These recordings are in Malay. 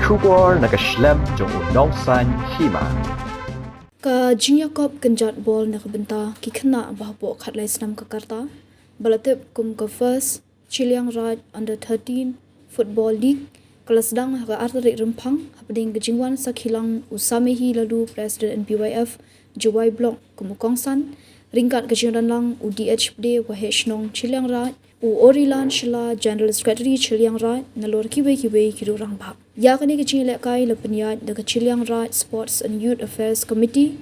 Shubor nakaslem jong unongsan Hima. Ka jingya kop kenjat bol nakabenta kikena bahpo khatlai snam kakarta balatip kum ka first CHILLIANGRAIJ UNDER-13 Football League kelas dang ha artarik rempang hapding gejingwan sakhilang usamehi lalu President NPYF Jawai Block kumukongsan ringkat kejingdan lang UDHD wahishnong CHILLIANGRAIJ u Orilan Shila General Secretary CHILLIANGRAIJ nalor kiwe kirurang bhak yakni kejing lekai lapanyat de CHILLIANGRAIJ Sports and Youth Affairs Committee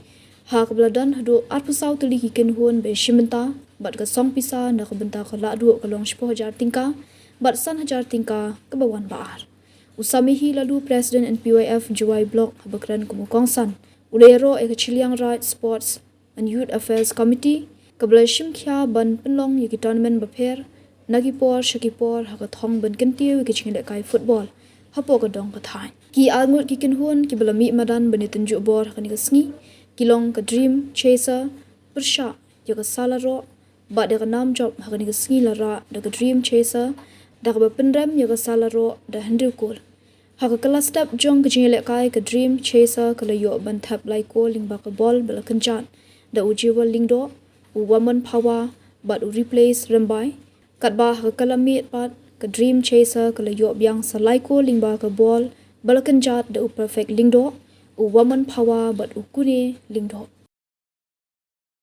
hak bladan hado arpusau tuli hikin huan be shimenta bat ka song pisa na kabenta ka ladu kalong 10,000 tingka bat 1,000 tingka kebawan baar usamihi lalu President NPYF Jawai Block habakran kumukongsan ulero e CHILLIANGRAIJ Sports and Youth Affairs Committee kablashim kya ban penlong yaki tournament bapher nagipor shakipor hakathong ban kentiu ki chingle kai football hapo ka dong ka thai ki almut ki kinhun ki balami madan banitin ju bor kani ka sngi kilong ka dream chaser persha yaka salaro ba de ka nam job hakani ka sngi lara de ka dream chaser da ka pendram yaka salaro da handle kol haka kala step jong ka chingle kai ka dream chaser kala yo ban thap lai ko ling ba ka ball bala kanjat da ujiwa lingdo woman power but replace rambai katba ka kalami pat ka dream chaser kala yo byang salai ko lingba ka ball balakan jat the perfect lingdo woman power but ukune lingdo